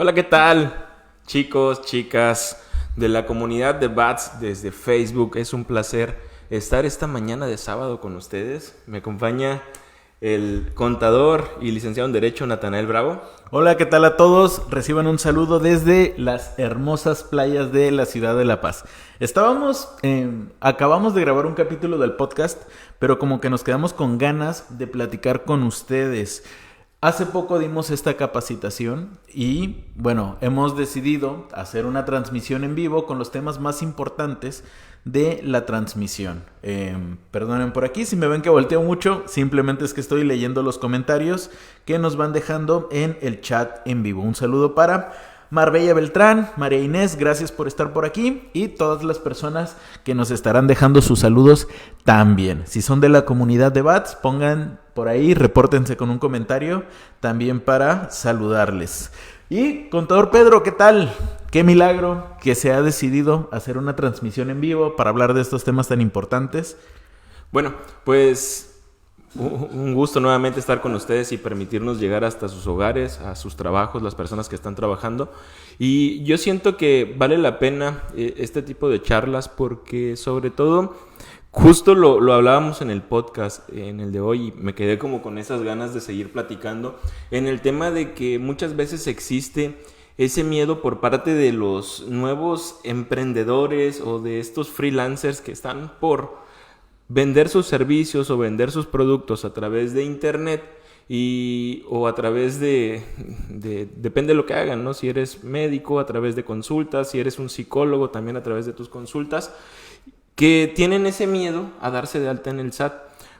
Hola, ¿qué tal? Chicos, chicas de la comunidad de Bats desde Facebook. Es un placer estar esta mañana de sábado con ustedes. Me acompaña el contador y licenciado en Derecho Natanael Bravo. Hola, ¿qué tal a todos? Reciban un saludo desde las hermosas playas de la ciudad de La Paz. Acabamos de grabar un capítulo del podcast, pero como que nos quedamos con ganas de platicar con ustedes. Hace poco dimos esta capacitación y, bueno, hemos decidido hacer una transmisión en vivo con los temas más importantes de la transmisión. Perdonen por aquí si me ven que volteo mucho, simplemente es que estoy leyendo los comentarios que nos van dejando en el chat en vivo. Un saludo para Marbella Beltrán, María Inés, gracias por estar por aquí, y todas las personas que nos estarán dejando sus saludos también. Si son de la comunidad de Bats, pongan por ahí, repórtense con un comentario también para saludarles. Y contador Pedro, ¿qué tal? Qué milagro que se ha decidido hacer una transmisión en vivo para hablar de estos temas tan importantes. Bueno, pues un gusto nuevamente estar con ustedes y permitirnos llegar hasta sus hogares, a sus trabajos, las personas que están trabajando. Y yo siento que vale la pena este tipo de charlas porque sobre todo, justo lo hablábamos en el podcast, en el de hoy, y me quedé como con esas ganas de seguir platicando en el tema de que muchas veces existe ese miedo por parte de los nuevos emprendedores o de estos freelancers que están por vender sus servicios o vender sus productos a través de internet o a través depende de lo que hagan, ¿no? Si eres médico, a través de consultas, si eres un psicólogo, también a través de tus consultas, que tienen ese miedo a darse de alta en el SAT.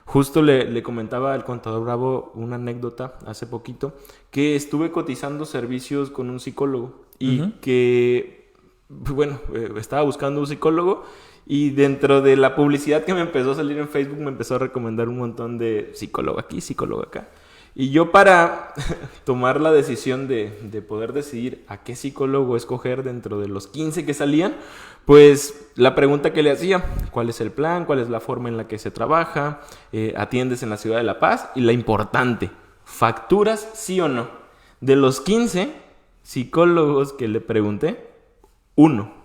Justo le comentaba al contador Bravo una anécdota hace poquito, que estuve cotizando servicios con un psicólogo y que, bueno, estaba buscando un psicólogo. Y dentro de la publicidad que me empezó a salir en Facebook me empezó a recomendar un montón de psicólogo aquí, psicólogo acá. Y yo para tomar la decisión de poder decidir a qué psicólogo escoger dentro de los 15 que salían, pues la pregunta que le hacía, ¿cuál es el plan? ¿Cuál es la forma en la que se trabaja? ¿Atiendes en la ciudad de La Paz? Y la importante, ¿facturas sí o no? De los 15 psicólogos que le pregunté, uno.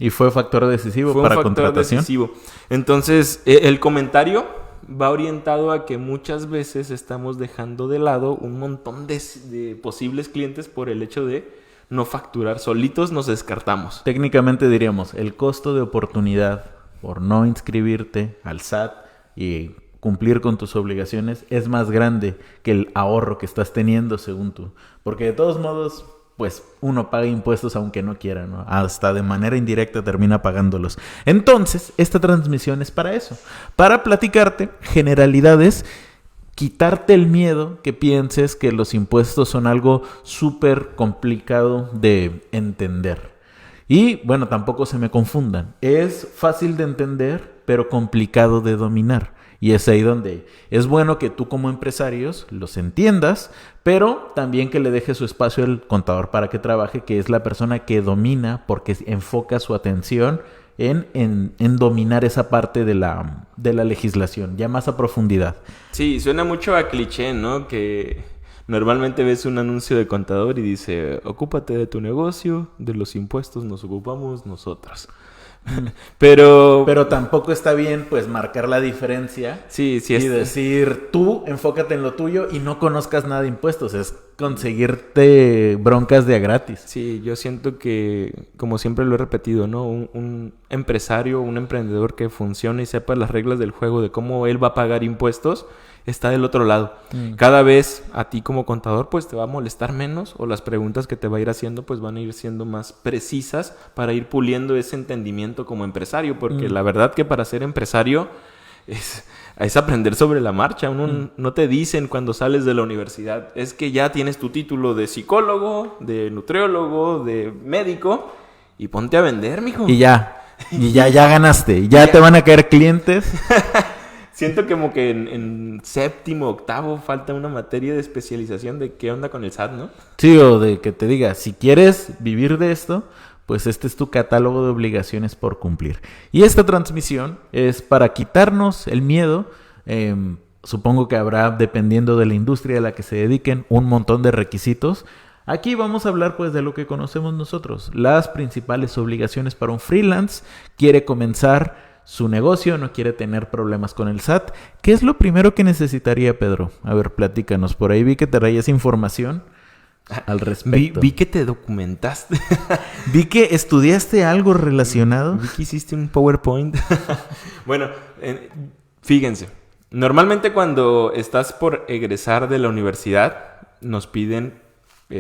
¿Y fue factor decisivo para contratación? Decisivo. Entonces, el comentario va orientado a que muchas veces estamos dejando de lado un montón de posibles clientes por el hecho de no facturar. Solitos nos descartamos. Técnicamente diríamos, el costo de oportunidad por no inscribirte al SAT y cumplir con tus obligaciones es más grande que el ahorro que estás teniendo según tú. Porque de todos modos, pues uno paga impuestos aunque no quiera, ¿no? Hasta de manera indirecta termina pagándolos. Entonces, esta transmisión es para eso, para platicarte generalidades, quitarte el miedo que pienses que los impuestos son algo súper complicado de entender. Y bueno, tampoco se me confundan, es fácil de entender, pero complicado de dominar. Y es ahí donde es bueno que tú como empresarios los entiendas, pero también que le dejes su espacio al contador para que trabaje, que es la persona que domina, porque enfoca su atención en dominar esa parte de la legislación, ya más a profundidad. Sí, suena mucho a cliché, ¿no? Que normalmente ves un anuncio de contador y dice, ocúpate de tu negocio, de los impuestos nos ocupamos nosotros. Pero tampoco está bien pues marcar la diferencia sí, y decir tú enfócate en lo tuyo y no conozcas nada de impuestos, es conseguirte broncas de a gratis. Sí, yo siento que, como siempre lo he repetido, ¿no? Un empresario, un emprendedor que funcione y sepa las reglas del juego de cómo él va a pagar impuestos, está del otro lado. Cada vez a ti como contador pues te va a molestar menos, o las preguntas que te va a ir haciendo pues van a ir siendo más precisas para ir puliendo ese entendimiento como empresario, porque la verdad que para ser empresario es aprender sobre la marcha. No te dicen cuando sales de la universidad, es que ya tienes tu título de psicólogo, de nutriólogo, de médico y ponte a vender, mijo. Y ya ganaste, ya te van a caer clientes. Siento como que en séptimo, octavo falta una materia de especialización de qué onda con el SAT, ¿no? Sí, o de que te diga, si quieres vivir de esto, pues este es tu catálogo de obligaciones por cumplir. Y esta transmisión es para quitarnos el miedo. Supongo que habrá, dependiendo de la industria a la que se dediquen, un montón de requisitos. Aquí vamos a hablar pues de lo que conocemos nosotros, las principales obligaciones para un freelance. Quiere comenzar su negocio, no quiere tener problemas con el SAT. ¿Qué es lo primero que necesitaría, Pedro? A ver, platícanos. Por ahí vi que te traías información al respecto. Vi que te documentaste. Vi que estudiaste algo relacionado. Vi que hiciste un PowerPoint. Bueno, fíjense. Normalmente cuando estás por egresar de la universidad, nos piden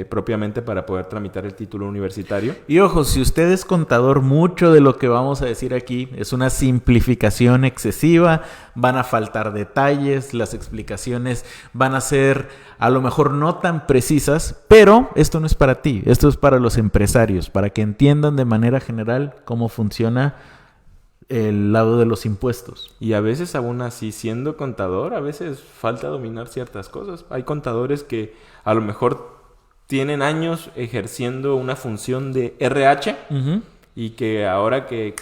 propiamente para poder tramitar el título universitario. Y ojo, si usted es contador, mucho de lo que vamos a decir aquí es una simplificación excesiva, van a faltar detalles, las explicaciones van a ser a lo mejor no tan precisas, pero esto no es para ti, esto es para los empresarios, para que entiendan de manera general cómo funciona el lado de los impuestos. Y a veces aún así, siendo contador, a veces falta dominar ciertas cosas. Hay contadores que a lo mejor tienen años ejerciendo una función de RH y que ahora que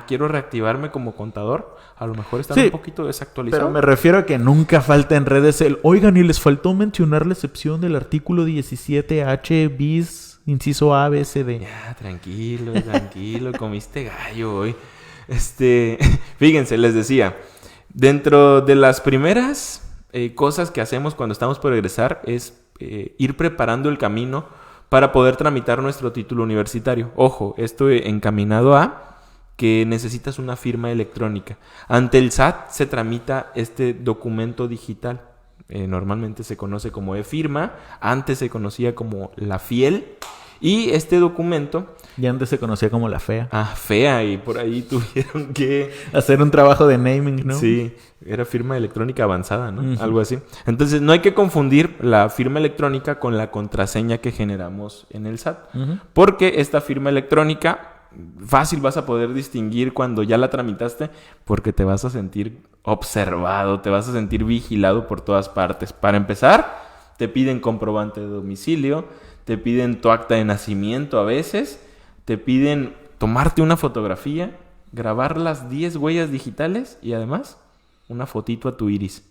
quiero reactivarme como contador, a lo mejor están un poquito desactualizados. Pero me refiero a que nunca falta en redes oigan, y les faltó mencionar la excepción del artículo 17H bis, inciso A, B, C, D. Ya, tranquilo, comiste gallo hoy. Fíjense, les decía, dentro de las primeras cosas que hacemos cuando estamos por egresar es ir preparando el camino para poder tramitar nuestro título universitario. Ojo, esto encaminado a que necesitas una firma electrónica. Ante el SAT se tramita este documento digital. Normalmente se conoce como e-firma, antes se conocía como la FIEL. Y este documento... Y antes se conocía como la FEA. FEA, y por ahí tuvieron que... hacer un trabajo de naming, ¿no? Sí, era firma electrónica avanzada, ¿no? Algo así. Entonces, no hay que confundir la firma electrónica con la contraseña que generamos en el SAT. Porque esta firma electrónica, fácil vas a poder distinguir cuando ya la tramitaste, porque te vas a sentir observado, te vas a sentir vigilado por todas partes. Para empezar, te piden comprobante de domicilio, te piden tu acta de nacimiento a veces, te piden tomarte una fotografía, grabar las 10 huellas digitales y además una fotito a tu iris.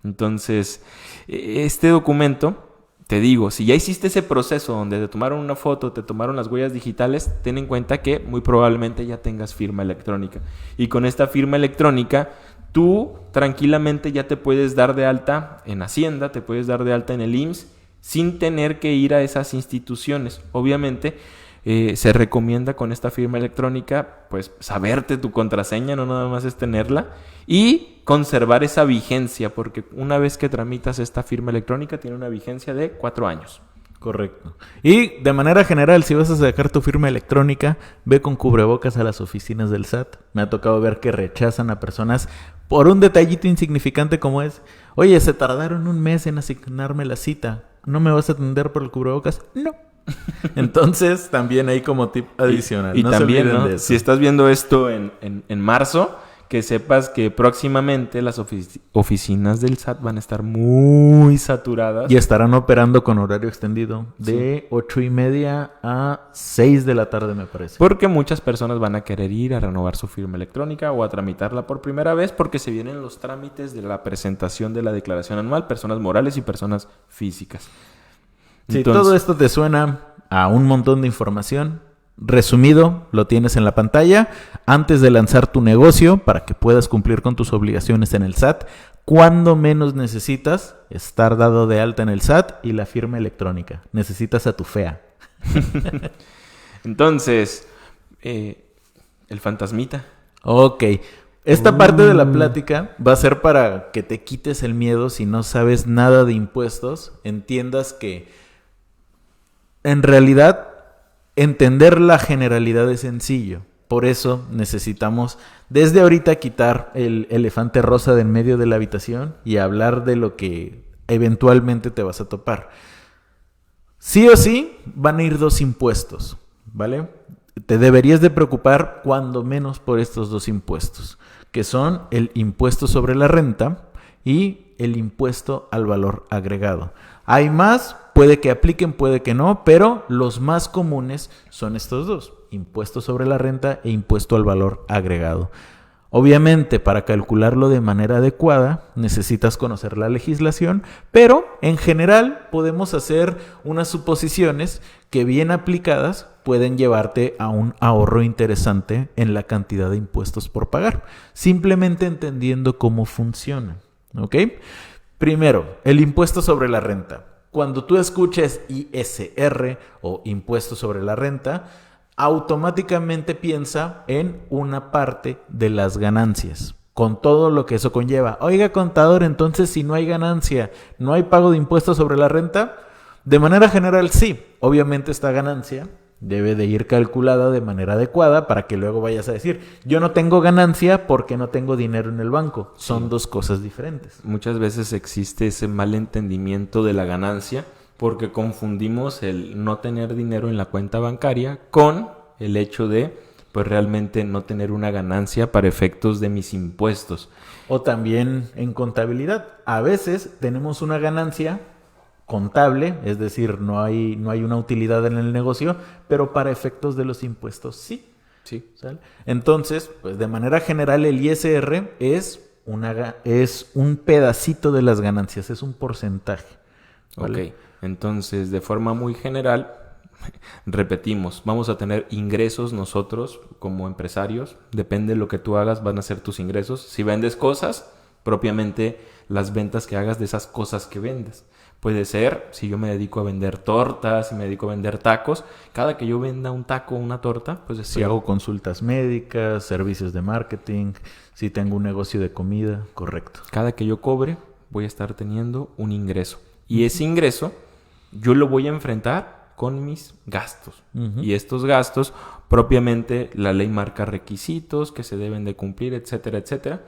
Entonces, este documento, te digo, si ya hiciste ese proceso donde te tomaron una foto, te tomaron las huellas digitales, ten en cuenta que muy probablemente ya tengas firma electrónica. Y con esta firma electrónica, tú tranquilamente ya te puedes dar de alta en Hacienda, te puedes dar de alta en el IMSS, sin tener que ir a esas instituciones. Obviamente, se recomienda con esta firma electrónica, pues, saberte tu contraseña, no nada más es tenerla, y conservar esa vigencia, porque una vez que tramitas esta firma electrónica, tiene una vigencia de 4 años. Correcto. Y de manera general, si vas a sacar tu firma electrónica, ve con cubrebocas a las oficinas del SAT. Me ha tocado ver que rechazan a personas por un detallito insignificante como es: oye, se tardaron un mes en asignarme la cita, ¿no me vas a atender por el cubrebocas? No. Entonces, también hay como tip adicional. Y no también, ¿no? Si estás viendo esto en marzo, que sepas que próximamente las oficinas del SAT van a estar muy saturadas. Y estarán operando con horario extendido de 8:30 a 6 de la tarde, me parece. Porque muchas personas van a querer ir a renovar su firma electrónica o a tramitarla por primera vez, porque se vienen los trámites de la presentación de la declaración anual, personas morales y personas físicas. Si todo esto te suena a un montón de información, resumido, lo tienes en la pantalla. Antes de lanzar tu negocio, para que puedas cumplir con tus obligaciones en el SAT, cuando menos necesitas estar dado de alta en el SAT y la firma electrónica. Necesitas a tu FEA. Entonces, el fantasmita. Ok. Esta parte de la plática va a ser para que te quites el miedo. Si no sabes nada de impuestos, entiendas que en realidad entender la generalidad es sencillo. Por eso necesitamos desde ahorita quitar el elefante rosa de en medio de la habitación y hablar de lo que eventualmente te vas a topar. Sí o sí van a ir 2 impuestos, ¿vale? Te deberías de preocupar cuando menos por estos 2 impuestos, que son el impuesto sobre la renta y el impuesto al valor agregado. Hay más, puede que apliquen, puede que no, pero los más comunes son estos 2, impuesto sobre la renta e impuesto al valor agregado. Obviamente, para calcularlo de manera adecuada, necesitas conocer la legislación, pero en general podemos hacer unas suposiciones que bien aplicadas pueden llevarte a un ahorro interesante en la cantidad de impuestos por pagar, simplemente entendiendo cómo funciona, ¿ok? Primero, el impuesto sobre la renta. Cuando tú escuches ISR o impuesto sobre la renta, automáticamente piensa en una parte de las ganancias, con todo lo que eso conlleva. Oiga, contador, entonces si no hay ganancia, ¿no hay pago de impuestos sobre la renta? De manera general, sí. Obviamente esta ganancia debe de ir calculada de manera adecuada para que luego vayas a decir, yo no tengo ganancia porque no tengo dinero en el banco. Son dos cosas diferentes. Muchas veces existe ese mal entendimiento de la ganancia porque confundimos el no tener dinero en la cuenta bancaria con el hecho de, pues realmente no tener una ganancia para efectos de mis impuestos. O también en contabilidad. A veces tenemos una ganancia contable, es decir, no hay una utilidad en el negocio, pero para efectos de los impuestos sí. Sí. ¿Sale? Entonces, pues de manera general el ISR es un pedacito de las ganancias, es un porcentaje. ¿Vale? Ok, entonces de forma muy general, repetimos, vamos a tener ingresos nosotros como empresarios, depende de lo que tú hagas van a ser tus ingresos. Si vendes cosas, propiamente las ventas que hagas de esas cosas que vendes. Puede ser, si yo me dedico a vender tortas, si me dedico a vender tacos, cada que yo venda un taco o una torta, pues si hago consultas médicas, servicios de marketing, si tengo un negocio de comida, correcto. Cada que yo cobre, voy a estar teniendo un ingreso. Y ese ingreso, yo lo voy a enfrentar con mis gastos. Y estos gastos, propiamente, la ley marca requisitos que se deben de cumplir, etcétera, etcétera.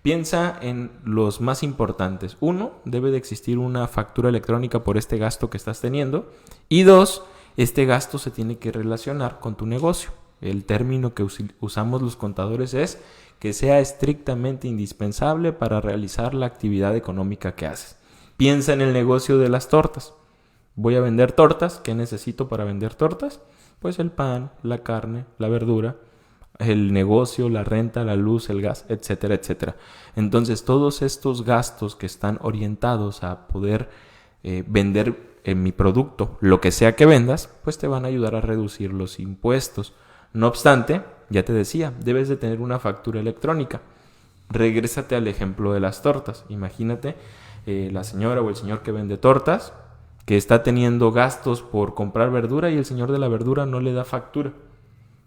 Piensa en los más importantes. 1, debe de existir una factura electrónica por este gasto que estás teniendo. Y 2, este gasto se tiene que relacionar con tu negocio. El término que usamos los contadores es que sea estrictamente indispensable para realizar la actividad económica que haces. Piensa en el negocio de las tortas. Voy a vender tortas. ¿Qué necesito para vender tortas? Pues el pan, la carne, la verdura, el negocio, la renta, la luz, el gas, etcétera, etcétera. Entonces, todos estos gastos que están orientados a poder vender mi producto, lo que sea que vendas, pues te van a ayudar a reducir los impuestos. No obstante, ya te decía, debes de tener una factura electrónica. Regrésate al ejemplo de las tortas. Imagínate la señora o el señor que vende tortas, que está teniendo gastos por comprar verdura y el señor de la verdura no le da factura.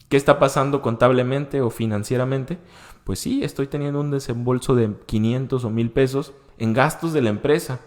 ¿Qué está pasando contablemente o financieramente? Pues sí, estoy teniendo un desembolso de 500 o 1000 pesos en gastos de la empresa.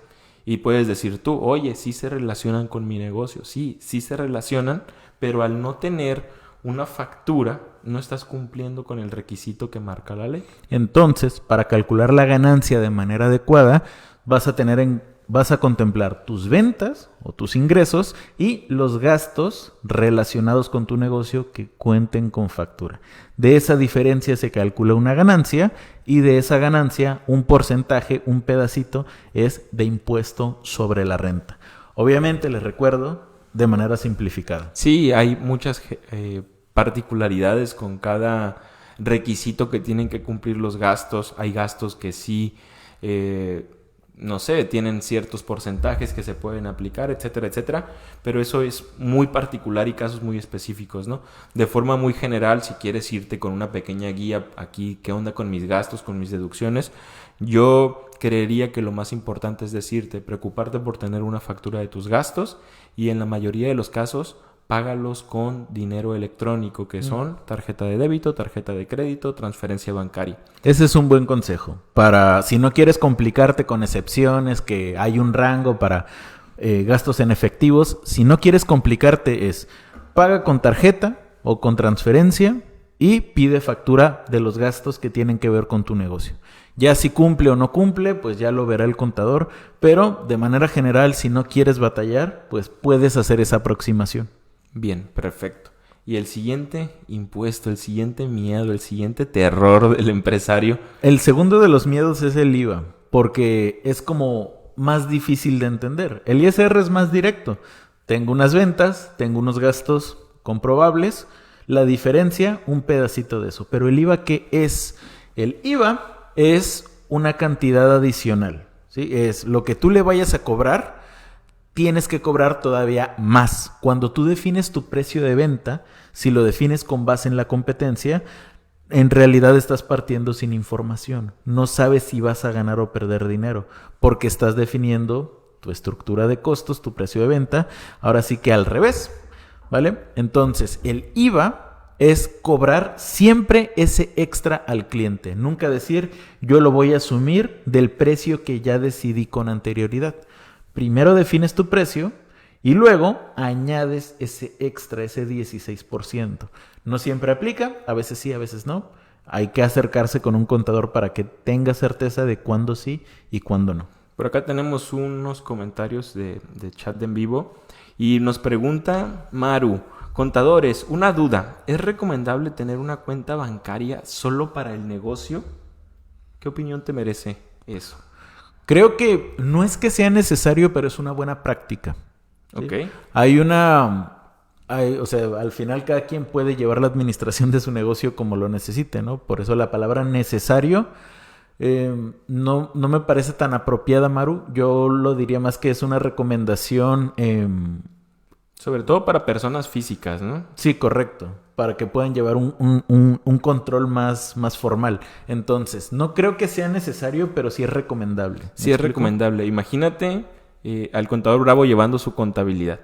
Y puedes decir tú, oye, sí se relacionan con mi negocio. Sí se relacionan, pero al no tener una factura, no estás cumpliendo con el requisito que marca la ley. Entonces, para calcular la ganancia de manera adecuada, vas a contemplar tus ventas o tus ingresos y los gastos relacionados con tu negocio que cuenten con factura. De esa diferencia se calcula una ganancia y de esa ganancia un porcentaje, un pedacito, es de impuesto sobre la renta. Obviamente, les recuerdo, de manera simplificada. Sí, hay muchas particularidades con cada requisito que tienen que cumplir los gastos. Hay gastos que sí... no sé, tienen ciertos porcentajes que se pueden aplicar, etcétera, etcétera, pero eso es muy particular y casos muy específicos, ¿no? De forma muy general, si quieres irte con una pequeña guía aquí, ¿qué onda con mis gastos, con mis deducciones? Yo creería que lo más importante es decirte, preocuparte por tener una factura de tus gastos y en la mayoría de los casos, págalos con dinero electrónico, que son tarjeta de débito, tarjeta de crédito, transferencia bancaria. Ese es un buen consejo. Para si no quieres complicarte con excepciones, que hay un rango para gastos en efectivos, si no quieres complicarte es paga con tarjeta o con transferencia y pide factura de los gastos que tienen que ver con tu negocio. Ya si cumple o no cumple, pues ya lo verá el contador, pero de manera general, si no quieres batallar, pues puedes hacer esa aproximación. Bien, perfecto. Y el siguiente impuesto, el siguiente miedo, el siguiente terror del empresario. El segundo de los miedos es el IVA, porque es como más difícil de entender. El ISR es más directo. Tengo unas ventas, tengo unos gastos comprobables, la diferencia, un pedacito de eso. Pero el IVA, ¿qué es? El IVA es una cantidad adicional, ¿sí? Es lo que tú le vayas a cobrar, tienes que cobrar todavía más. Cuando tú defines tu precio de venta, si lo defines con base en la competencia, en realidad estás partiendo sin información. No sabes si vas a ganar o perder dinero, porque estás definiendo tu estructura de costos, tu precio de venta, ahora sí que al revés, ¿vale? Entonces, el IVA es cobrar siempre ese extra al cliente. Nunca decir, yo lo voy a asumir del precio que ya decidí con anterioridad. Primero defines tu precio y luego añades ese extra, ese 16%. No siempre aplica, a veces sí, a veces no. Hay que acercarse con un contador para que tenga certeza de cuándo sí y cuándo no. Por acá tenemos unos comentarios de chat de en vivo y nos pregunta Maru: contadores, una duda, ¿es recomendable tener una cuenta bancaria solo para el negocio? ¿Qué opinión te merece eso? Creo que no es que sea necesario, pero es una buena práctica. ¿Sí? Ok. O sea, al final cada quien puede llevar la administración de su negocio como lo necesite, ¿no? Por eso la palabra necesario no me parece tan apropiada, Maru. Yo lo diría más que es una recomendación. Sobre todo para personas físicas, ¿no? Sí, correcto. Para que puedan llevar un control más formal. Entonces, no creo que sea necesario, pero sí es recomendable. Sí es recomendable. Imagínate al contador Bravo llevando su contabilidad.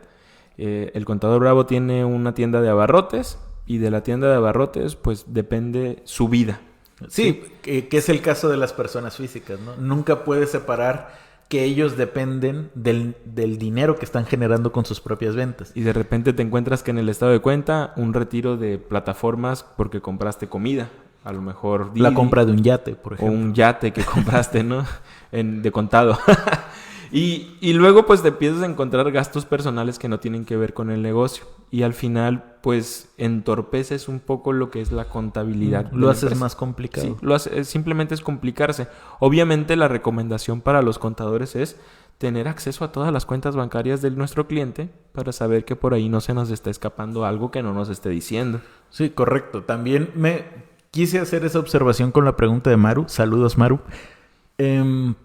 El contador Bravo tiene una tienda de abarrotes y de la tienda de abarrotes pues depende su vida. Sí, que es el caso de las personas físicas, ¿no? Nunca puedes separar que ellos dependen del dinero que están generando con sus propias ventas. Y de repente te encuentras que en el estado de cuenta un retiro de plataformas porque compraste comida. A lo mejor la compra de un yate, por ejemplo. O un yate que compraste, ¿no? De contado. Y luego pues te empiezas a encontrar gastos personales que no tienen que ver con el negocio. Y al final pues entorpeces un poco lo que es la contabilidad. Lo haces más complicado. Sí, simplemente es complicarse. Obviamente la recomendación para los contadores es tener acceso a todas las cuentas bancarias de nuestro cliente para saber que por ahí no se nos está escapando algo que no nos esté diciendo. Sí, correcto. También me quise hacer esa observación con la pregunta de Maru. Saludos, Maru.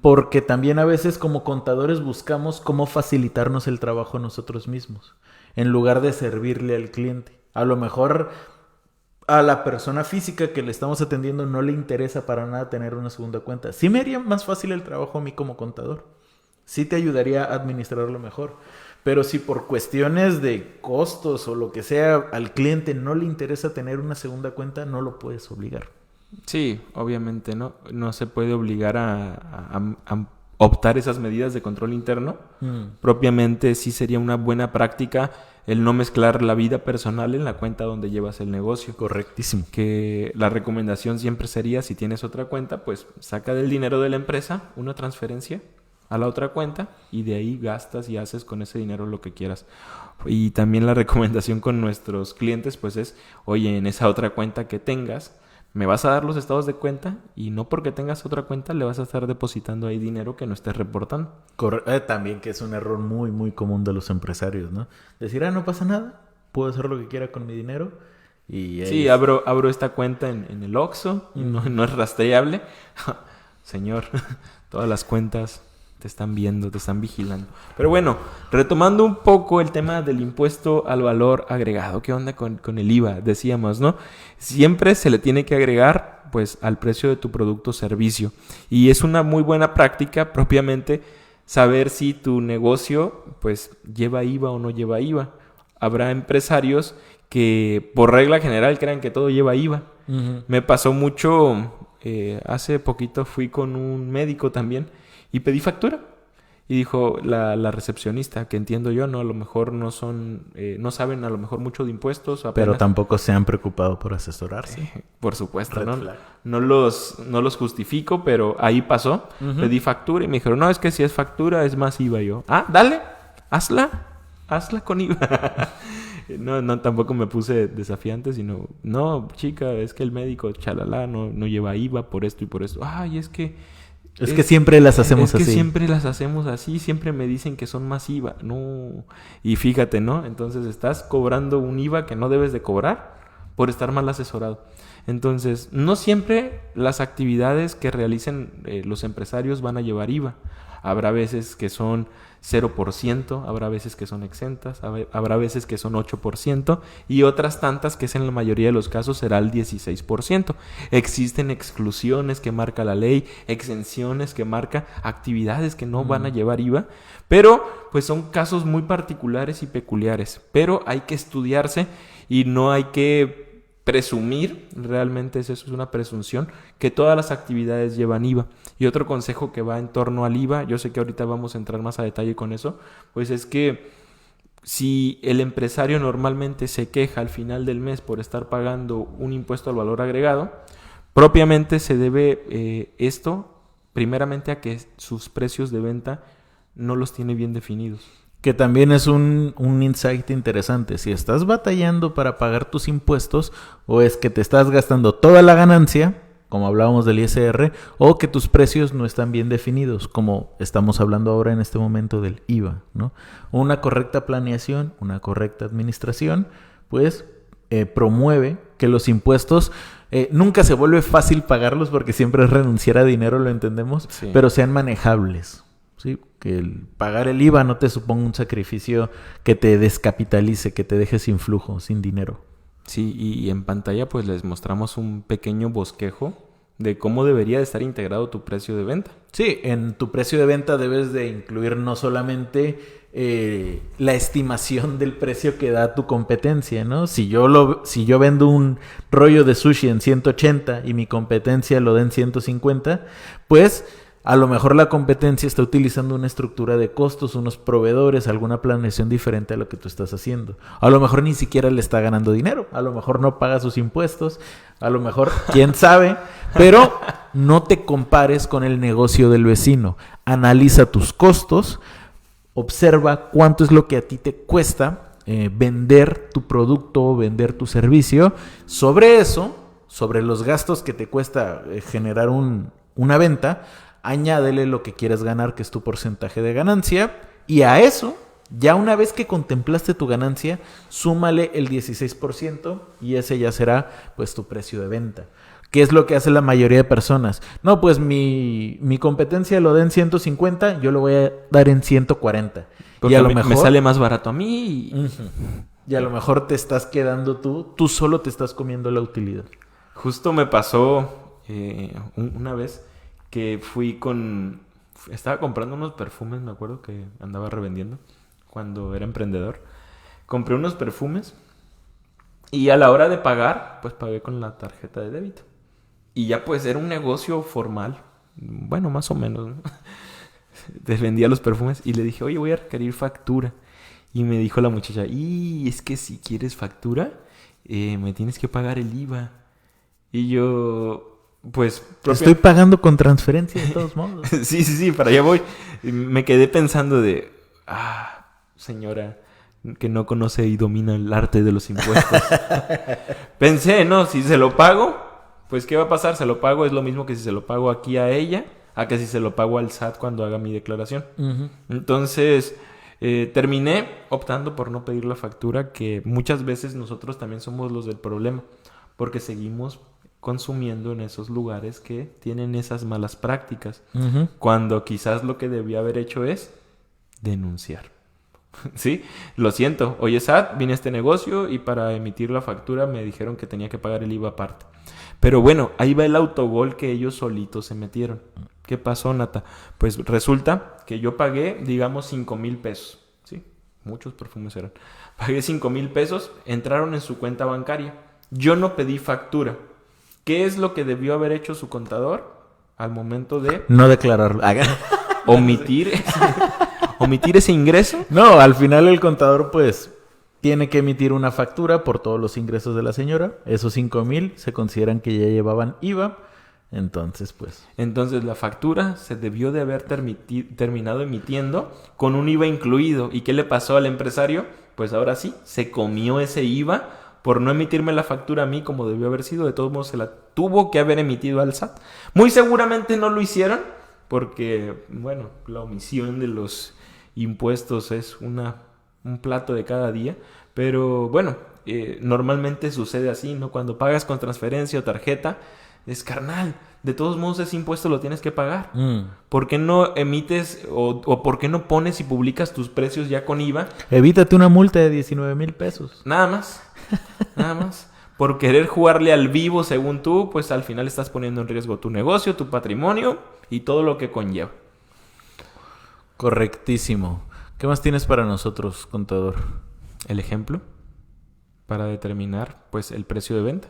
Porque también a veces como contadores buscamos cómo facilitarnos el trabajo nosotros mismos, en lugar de servirle al cliente. A lo mejor a la persona física que le estamos atendiendo no le interesa para nada tener una segunda cuenta. Sí me haría más fácil el trabajo a mí como contador. Sí te ayudaría a administrarlo mejor. Pero si por cuestiones de costos o lo que sea al cliente no le interesa tener una segunda cuenta, no lo puedes obligar. Sí, obviamente, ¿no? No se puede obligar a optar esas medidas de control interno. Propiamente sí sería una buena práctica el no mezclar la vida personal en la cuenta donde llevas el negocio. Correctísimo. Que la recomendación siempre sería, si tienes otra cuenta, pues saca del dinero de la empresa una transferencia a la otra cuenta y de ahí gastas y haces con ese dinero lo que quieras. Y también la recomendación con nuestros clientes pues es, oye, en esa otra cuenta que tengas, me vas a dar los estados de cuenta y no porque tengas otra cuenta le vas a estar depositando ahí dinero que no estés reportando. También que es un error muy, muy común de los empresarios, ¿no? Decir, no pasa nada, puedo hacer lo que quiera con mi dinero. Y sí, abro esta cuenta en el Oxxo, no es rastreable. Señor, todas las cuentas te están viendo, te están vigilando. Pero bueno, retomando un poco el tema del impuesto al valor agregado. ¿Qué onda con el IVA? Decíamos, ¿no? Siempre se le tiene que agregar, pues, al precio de tu producto o servicio. Y es una muy buena práctica, propiamente, saber si tu negocio, pues, lleva IVA o no lleva IVA. Habrá empresarios que, por regla general, crean que todo lleva IVA. Uh-huh. Me pasó mucho, hace poquito fui con un médico también, y pedí factura. Y dijo la recepcionista, que entiendo yo, ¿no? A lo mejor no saben a lo mejor mucho de impuestos. Apenas. Pero tampoco se han preocupado por asesorarse. Por supuesto, ¿no? No los justifico, pero ahí pasó. Uh-huh. Pedí factura y me dijeron, no, es que si es factura es más IVA. Yo, dale, hazla con IVA. No, tampoco me puse desafiante, sino, no, chica, es que el médico, chalala, no lleva IVA por esto y por esto. Es que siempre las hacemos así. Siempre las hacemos así, siempre me dicen que son más IVA. No, y fíjate, ¿no? Entonces estás cobrando un IVA que no debes de cobrar por estar mal asesorado. Entonces, no siempre las actividades que realicen los empresarios van a llevar IVA. Habrá veces que son 0%, habrá veces que son exentas, habrá veces que son 8% y otras tantas que en la mayoría de los casos será el 16%. Existen exclusiones que marca la ley, exenciones que marca actividades que no van a llevar IVA, pero pues son casos muy particulares y peculiares, pero hay que estudiarse y no hay que presumir, realmente eso es una presunción, que todas las actividades llevan IVA. Y otro consejo que va en torno al IVA, yo sé que ahorita vamos a entrar más a detalle con eso, pues es que si el empresario normalmente se queja al final del mes por estar pagando un impuesto al valor agregado, propiamente se debe esto primeramente a que sus precios de venta no los tiene bien definidos. Que también es un insight interesante. Si estás batallando para pagar tus impuestos, o es que te estás gastando toda la ganancia, como hablábamos del ISR, o que tus precios no están bien definidos, como estamos hablando ahora en este momento del IVA, ¿no? Una correcta planeación, una correcta administración, pues promueve que los impuestos nunca se vuelve fácil pagarlos porque siempre es renunciar a dinero, lo entendemos, sí, pero sean manejables. ¿Sí? Que el pagar el IVA no te suponga un sacrificio que te descapitalice, que te deje sin flujo, sin dinero. Sí, y en pantalla pues les mostramos un pequeño bosquejo de cómo debería de estar integrado tu precio de venta. Sí, en tu precio de venta debes de incluir no solamente la estimación del precio que da tu competencia, ¿no? Si yo vendo un rollo de sushi en 180 y mi competencia lo da en 150, pues a lo mejor la competencia está utilizando una estructura de costos, unos proveedores, alguna planeación diferente a lo que tú estás haciendo. A lo mejor ni siquiera le está ganando dinero, a lo mejor no paga sus impuestos, a lo mejor, quién sabe, pero no te compares con el negocio del vecino. Analiza tus costos, observa cuánto es lo que a ti te cuesta vender tu producto, vender tu servicio. Sobre eso, sobre los gastos que te cuesta generar una venta, añádele lo que quieres ganar, que es tu porcentaje de ganancia, y a eso, ya una vez que contemplaste tu ganancia, súmale el 16% y ese ya será pues tu precio de venta. ¿Qué es lo que hace la mayoría de personas? No, pues mi competencia lo da en 150, yo lo voy a dar en 140. Porque y a lo mejor me sale más barato a mí. Y a lo mejor te estás quedando tú solo te estás comiendo la utilidad. Justo me pasó una vez que estaba comprando unos perfumes, me acuerdo que andaba revendiendo cuando era emprendedor. Compré unos perfumes y a la hora de pagar, pues pagué con la tarjeta de débito. Y ya pues era un negocio formal, bueno, más o menos, ¿no? Vendía los perfumes y le dije, oye, voy a requerir factura. Y me dijo la muchacha, y es que si quieres factura, me tienes que pagar el IVA. Y yo... pues estoy pagando con transferencia de todos modos. Sí, para allá voy. Me quedé pensando de, señora que no conoce y domina el arte de los impuestos. Pensé, no, si se lo pago, pues ¿qué va a pasar? Se lo pago, es lo mismo que si se lo pago aquí a ella, a que si se lo pago al SAT cuando haga mi declaración. Uh-huh. Entonces, terminé optando por no pedir la factura, que muchas veces nosotros también somos los del problema, porque seguimos consumiendo en esos lugares que tienen esas malas prácticas, uh-huh, cuando quizás lo que debía haber hecho es denunciar. Sí, lo siento, oye SAT, vine a este negocio y para emitir la factura me dijeron que tenía que pagar el IVA aparte. Pero bueno, ahí va el autogol que ellos solitos se metieron. ¿Qué pasó, Nata? Pues resulta que yo pagué, digamos, 5,000 pesos. Sí, muchos perfumes eran. Pagué 5,000 pesos, entraron en su cuenta bancaria. Yo no pedí factura. ¿Qué es lo que debió haber hecho su contador al momento de... no declararlo? Omitir ese ingreso? No, al final el contador pues tiene que emitir una factura por todos los ingresos de la señora. Esos 5,000 se consideran que ya llevaban IVA. Entonces la factura se debió de haber terminado emitiendo con un IVA incluido. ¿Y qué le pasó al empresario? Pues ahora sí, se comió ese IVA por no emitirme la factura a mí como debió haber sido. De todos modos se la tuvo que haber emitido al SAT. Muy seguramente no lo hicieron porque, bueno, la omisión de los impuestos es un plato de cada día. Pero bueno, normalmente sucede así, ¿no? Cuando pagas con transferencia o tarjeta, es carnal. De todos modos, ese impuesto lo tienes que pagar. ¿Por qué no emites o por qué no pones y publicas tus precios ya con IVA? Evítate una multa de 19,000 pesos. Nada más. Nada más. Por querer jugarle al vivo según tú, pues al final estás poniendo en riesgo tu negocio, tu patrimonio y todo lo que conlleva. Correctísimo. ¿Qué más tienes para nosotros, contador? El ejemplo para determinar, pues, el precio de venta.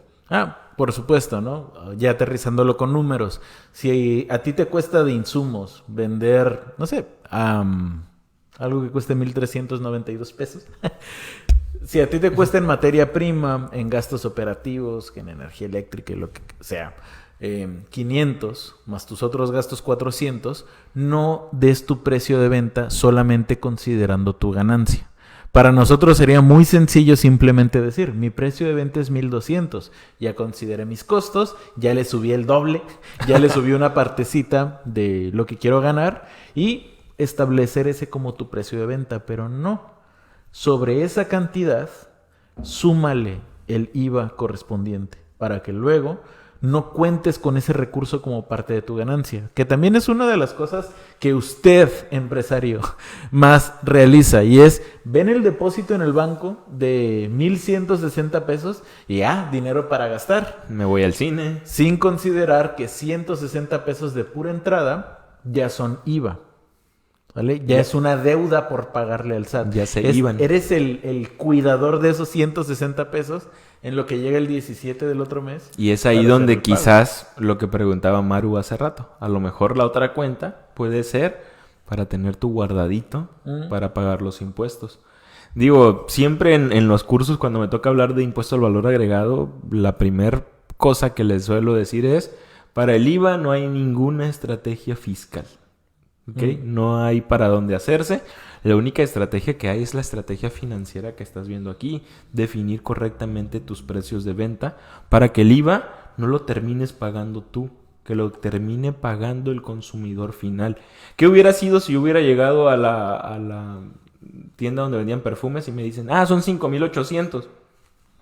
Por supuesto, ¿no? Ya aterrizándolo con números. Si a ti te cuesta de insumos vender, no sé, algo que cueste 1,392 pesos. Si a ti te cuesta en materia prima, en gastos operativos, en energía eléctrica y lo que sea, 500 más tus otros gastos 400, no des tu precio de venta solamente considerando tu ganancia. Para nosotros sería muy sencillo simplemente decir, mi precio de venta es 1,200. Ya consideré mis costos, ya le subí el doble, ya le subí una partecita de lo que quiero ganar y establecer ese como tu precio de venta. Pero no, sobre esa cantidad, súmale el IVA correspondiente para que luego no cuentes con ese recurso como parte de tu ganancia, que también es una de las cosas que usted, empresario, más realiza, y es, ven el depósito en el banco de 1,160 pesos y dinero para gastar. Me voy al cine. Sin considerar que 160 pesos de pura entrada ya son IVA. ¿Vale? Ya es una deuda por pagarle al SAT. Ya se iban. Eres el cuidador de esos 160 pesos en lo que llega el 17 del otro mes. Y es ahí donde quizás lo que preguntaba Maru hace rato. A lo mejor la otra cuenta puede ser para tener tu guardadito para pagar los impuestos. Digo, siempre en los cursos cuando me toca hablar de impuesto al valor agregado, la primera cosa que les suelo decir es, para el IVA no hay ninguna estrategia fiscal. ¿Okay? No hay para dónde hacerse. La única estrategia que hay es la estrategia financiera que estás viendo aquí. Definir correctamente tus precios de venta para que el IVA no lo termines pagando tú, que lo termine pagando el consumidor final. ¿Qué hubiera sido si hubiera llegado a la tienda donde vendían perfumes y me dicen, son 5,800?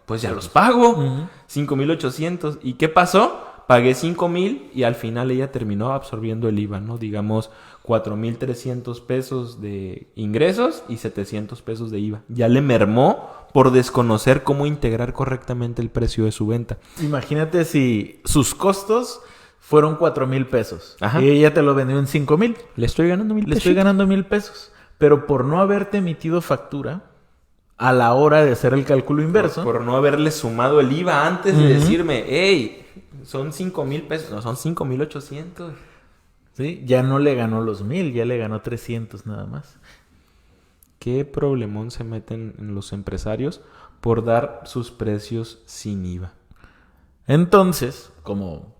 Pues ya los pago. 5,800. ¿Y qué pasó? Pagué 5,000 y al final ella terminó absorbiendo el IVA, ¿no? Digamos 4,300 pesos de ingresos y 700 pesos de IVA. Ya le mermó por desconocer cómo integrar correctamente el precio de su venta. Imagínate si sus costos fueron 4,000 pesos. Ajá. Y ella te lo vendió en 5,000. Le estoy ganando 1,000 pesos. Le estoy ganando 1,000 pesos. Pero por no haberte emitido factura a la hora de hacer el cálculo inverso. Por no haberle sumado el IVA antes de decirme, hey, son 5,000 pesos. No, son 5,800. Sí, ya no le ganó los 1,000, ya le ganó 300 nada más. ¿Qué problemón se meten en los empresarios por dar sus precios sin IVA? Entonces,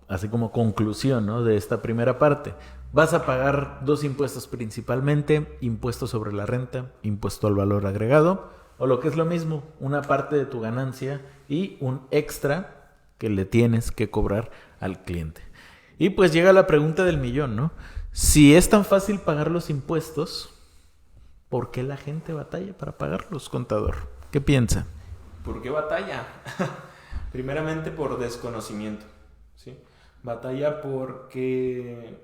así como conclusión, ¿no?, de esta primera parte, vas a pagar 2 impuestos principalmente: impuesto sobre la renta, impuesto al valor agregado, o lo que es lo mismo, una parte de tu ganancia y un extra que le tienes que cobrar al cliente. Y pues llega la pregunta del millón, ¿no? Si es tan fácil pagar los impuestos, ¿por qué la gente batalla para pagarlos, contador? ¿Qué piensa? ¿Por qué batalla? Primeramente por desconocimiento, ¿sí? Batalla porque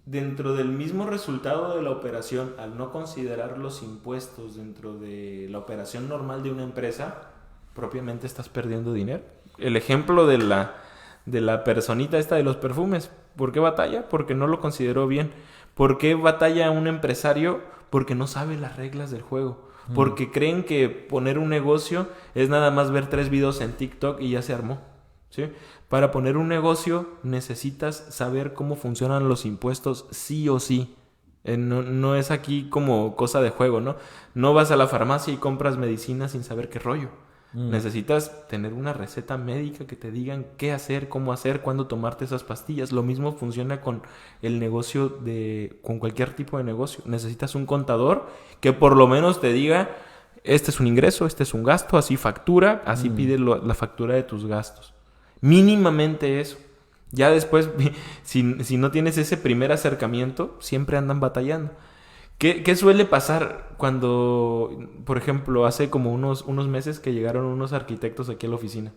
dentro del mismo resultado de la operación, al no considerar los impuestos dentro de la operación normal de una empresa, propiamente estás perdiendo dinero. El ejemplo de la personita esta de los perfumes, ¿por qué batalla? Porque no lo consideró bien. ¿Por qué batalla un empresario? Porque no sabe las reglas del juego. Porque creen que poner un negocio es nada más ver 3 videos en TikTok y ya se armó, ¿sí? Para poner un negocio necesitas saber cómo funcionan los impuestos sí o sí. No es aquí como cosa de juego, ¿no? No vas a la farmacia y compras medicina sin saber qué rollo. Necesitas tener una receta médica que te digan qué hacer, cómo hacer, cuándo tomarte esas pastillas. Lo mismo funciona con el negocio con cualquier tipo de negocio. Necesitas un contador que por lo menos te diga, este es un ingreso, este es un gasto, así factura, así pide la factura de tus gastos. Mínimamente eso. Ya después, si no tienes ese primer acercamiento, siempre andan batallando. ¿Qué suele pasar cuando, por ejemplo, hace como unos meses que llegaron unos arquitectos aquí a la oficina?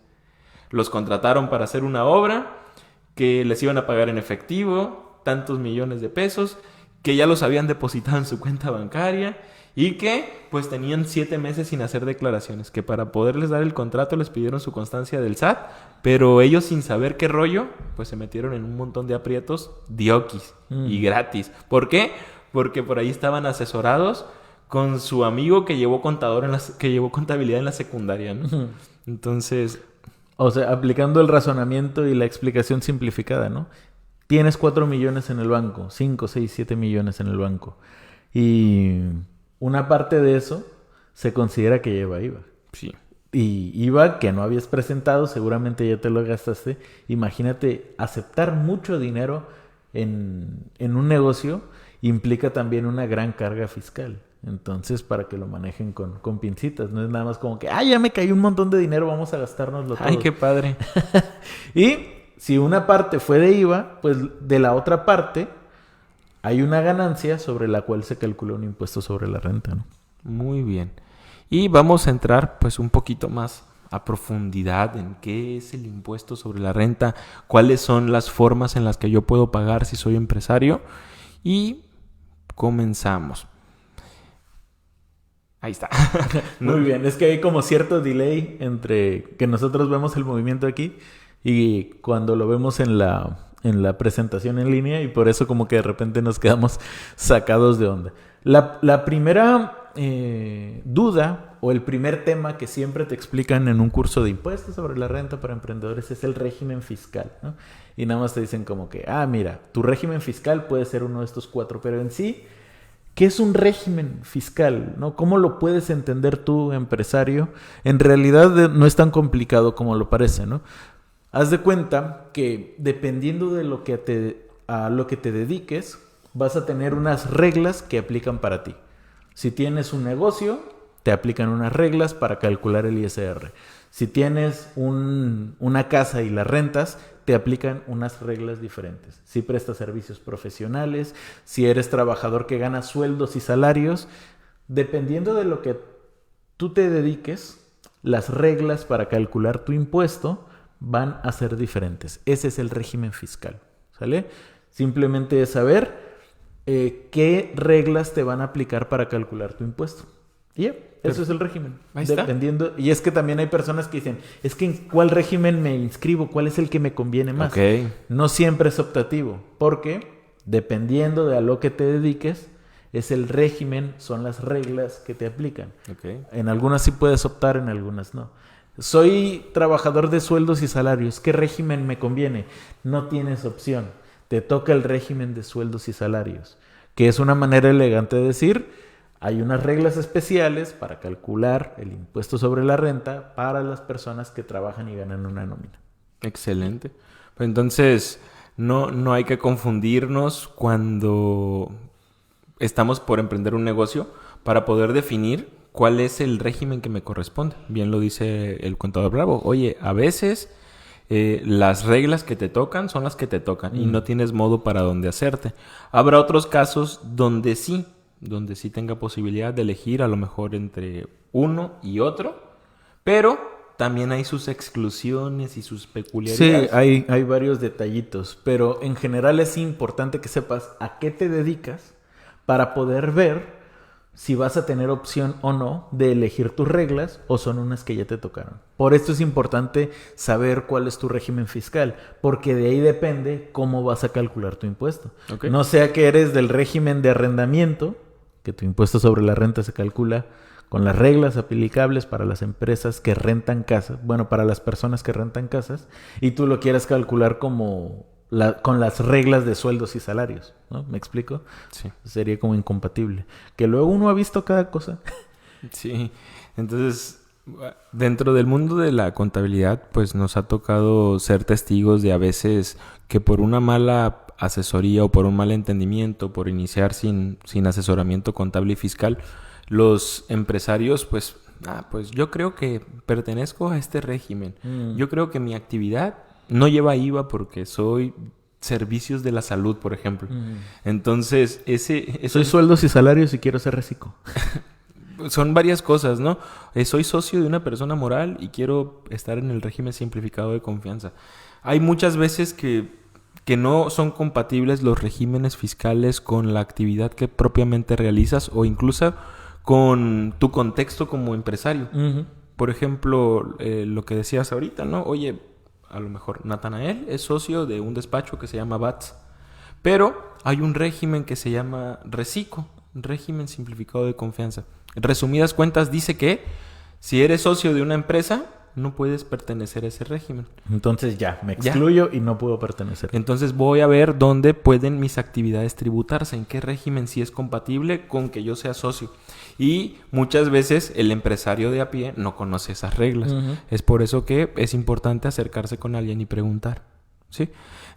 Los contrataron para hacer una obra que les iban a pagar en efectivo, tantos millones de pesos, que ya los habían depositado en su cuenta bancaria y que pues tenían 7 meses sin hacer declaraciones, que para poderles dar el contrato les pidieron su constancia del SAT, pero ellos sin saber qué rollo, pues se metieron en un montón de aprietos dioquis y gratis. ¿Por qué? Porque por ahí estaban asesorados con su amigo que llevó que llevó contabilidad en la secundaria, ¿no? Entonces, O sea, aplicando el razonamiento y la explicación simplificada, ¿no? Tienes 4 millones en el banco, 5, 6, 7 millones en el banco. Y una parte de eso se considera que lleva IVA. sí. Y IVA que no habías presentado, seguramente ya te lo gastaste. Imagínate, aceptar mucho dinero en un negocio implica también una gran carga fiscal. Entonces, para que lo manejen con pincitas. No es nada más como que, ya me cayó un montón de dinero, vamos a gastárnoslo todo. Ay, qué padre. Y si una parte fue de IVA, pues de la otra parte hay una ganancia sobre la cual se calcula un impuesto sobre la renta, ¿no? Muy bien. Y vamos a entrar pues un poquito más a profundidad en qué es el impuesto sobre la renta, cuáles son las formas en las que yo puedo pagar si soy empresario. Y comenzamos. Ahí está. Muy bien, es que hay como cierto delay entre que nosotros vemos el movimiento aquí y cuando lo vemos en la presentación en línea, y por eso como que de repente nos quedamos sacados de onda. La primera duda o el primer tema que siempre te explican en un curso de impuestos sobre la renta para emprendedores es el régimen fiscal, ¿no? Y nada más te dicen como que, mira, tu régimen fiscal puede ser uno de estos 4, pero en sí, ¿qué es un régimen fiscal, no? ¿Cómo lo puedes entender tú, empresario? En realidad no es tan complicado como lo parece, ¿no? Haz de cuenta que dependiendo de a lo que te dediques, vas a tener unas reglas que aplican para ti. Si tienes un negocio, te aplican unas reglas para calcular el ISR. Si tienes una casa y la rentas, te aplican unas reglas diferentes. Si prestas servicios profesionales, si eres trabajador que gana sueldos y salarios, dependiendo de lo que tú te dediques, las reglas para calcular tu impuesto van a ser diferentes. Ese es el régimen fiscal, ¿sale? Simplemente es saber qué reglas te van a aplicar para calcular tu impuesto. Y eso es el régimen. Ahí está. Dependiendo, y es que también hay personas que dicen, es que ¿en cuál régimen me inscribo? ¿Cuál es el que me conviene más? Okay. No siempre es optativo, porque dependiendo de a lo que te dediques, es el régimen, son las reglas que te aplican. Okay. En algunas sí puedes optar, en algunas no. Soy trabajador de sueldos y salarios. ¿Qué régimen me conviene? No tienes opción. Te toca el régimen de sueldos y salarios, que es una manera elegante de decir, hay unas reglas especiales para calcular el impuesto sobre la renta para las personas que trabajan y ganan una nómina. Excelente. Pues entonces, no hay que confundirnos cuando estamos por emprender un negocio para poder definir cuál es el régimen que me corresponde. Bien lo dice el contador Bravo. Oye, a veces las reglas que te tocan son las que te tocan y no tienes modo para dónde hacerte. Habrá otros casos donde sí tenga posibilidad de elegir a lo mejor entre uno y otro, pero también hay sus exclusiones y sus peculiaridades. Sí, hay varios detallitos, pero en general es importante que sepas a qué te dedicas para poder ver si vas a tener opción o no de elegir tus reglas o son unas que ya te tocaron. Por esto es importante saber cuál es tu régimen fiscal, porque de ahí depende cómo vas a calcular tu impuesto. Okay. No sea que eres del régimen de arrendamiento, que tu impuesto sobre la renta se calcula con las reglas aplicables para las empresas que rentan casas, bueno, para las personas que rentan casas, y tú lo quieras calcular como con las reglas de sueldos y salarios, ¿no? ¿Me explico? Sí. Sería como incompatible. Que luego uno ha visto cada cosa. Sí. Entonces, dentro del mundo de la contabilidad, pues nos ha tocado ser testigos de a veces que por una mala asesoría o por un mal entendimiento, por iniciar sin asesoramiento contable y fiscal, los empresarios, pues yo creo que pertenezco a este régimen. Yo creo que mi actividad no lleva IVA porque soy servicios de la salud, por ejemplo. Entonces, Soy sueldos y salarios y quiero ser reciclo. son varias cosas, ¿no? Soy socio de una persona moral y quiero estar en el régimen simplificado de confianza. Hay muchas veces que no son compatibles los regímenes fiscales con la actividad que propiamente realizas o incluso con tu contexto como empresario. Por ejemplo, lo que decías ahorita, ¿no? Oye, a lo mejor Natanael es socio de un despacho que se llama BATS, pero hay un régimen que se llama RECICO, régimen simplificado de confianza. En resumidas cuentas, dice que si eres socio de una empresa, no puedes pertenecer a ese régimen. Entonces me excluyo y no puedo pertenecer. Entonces voy a ver dónde pueden mis actividades tributarse, en qué régimen sí es compatible con que yo sea socio. Y muchas veces el empresario de a pie no conoce esas reglas. Es por eso que es importante acercarse con alguien y preguntar, ¿sí?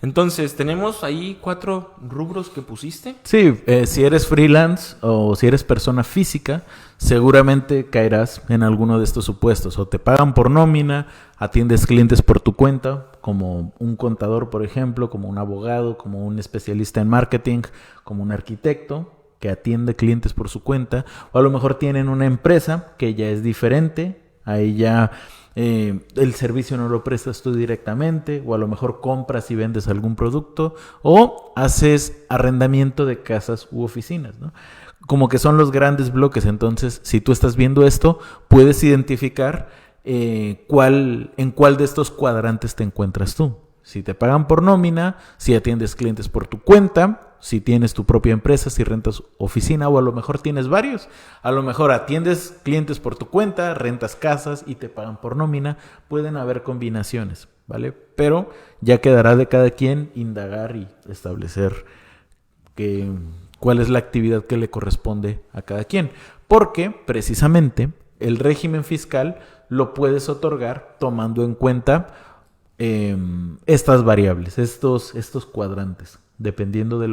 Entonces, tenemos ahí 4 rubros que pusiste. Sí, si eres freelance o si eres persona física, seguramente caerás en alguno de estos supuestos. O te pagan por nómina, atiendes clientes por tu cuenta, como un contador, por ejemplo, como un abogado, como un especialista en marketing, como un arquitecto que atiende clientes por su cuenta. O a lo mejor tienen una empresa que ya es diferente, ahí ya el servicio no lo prestas tú directamente, o a lo mejor compras y vendes algún producto, o haces arrendamiento de casas u oficinas, ¿no? Como que son los grandes bloques. Entonces, si tú estás viendo esto, puedes identificar en cuál de estos cuadrantes te encuentras tú. Si te pagan por nómina, si atiendes clientes por tu cuenta, si tienes tu propia empresa, si rentas oficina, o a lo mejor tienes varios. A lo mejor atiendes clientes por tu cuenta, rentas casas y te pagan por nómina. Pueden haber combinaciones, ¿vale? Pero ya quedará de cada quien indagar y establecer cuál es la actividad que le corresponde a cada quien. Porque precisamente el régimen fiscal lo puedes otorgar tomando en cuenta estas variables, estos cuadrantes, dependiendo de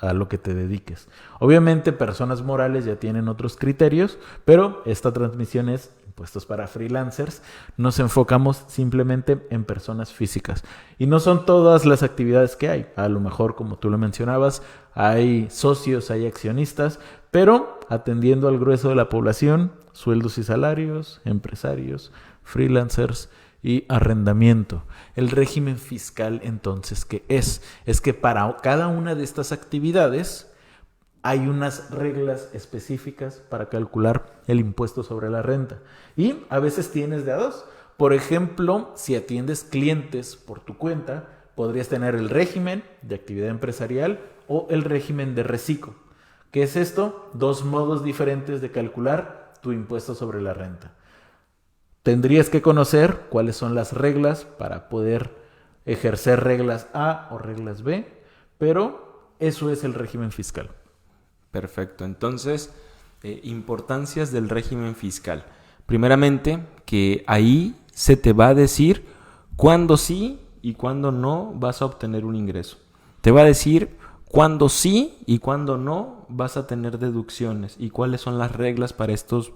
a lo que te dediques. Obviamente, personas morales ya tienen otros criterios, pero esta transmisión es impuestos para freelancers. Nos enfocamos simplemente en personas físicas. Y no son todas las actividades que hay. A lo mejor, como tú lo mencionabas, hay socios, hay accionistas, pero atendiendo al grueso de la población, sueldos y salarios, empresarios, freelancers y arrendamiento. El régimen fiscal, entonces, ¿qué es? Es que para cada una de estas actividades hay unas reglas específicas para calcular el impuesto sobre la renta. Y a veces tienes de a dos. Por ejemplo, si atiendes clientes por tu cuenta, podrías tener el régimen de actividad empresarial o el régimen de reciclo. ¿Qué es esto? 2 modos diferentes de calcular tu impuesto sobre la renta. Tendrías que conocer cuáles son las reglas para poder ejercer reglas A o reglas B, pero eso es el régimen fiscal. Perfecto. Entonces, importancias del régimen fiscal. Primeramente, que ahí se te va a decir cuándo sí y cuándo no vas a obtener un ingreso. Te va a decir cuándo sí y cuándo no vas a tener deducciones y cuáles son las reglas para estos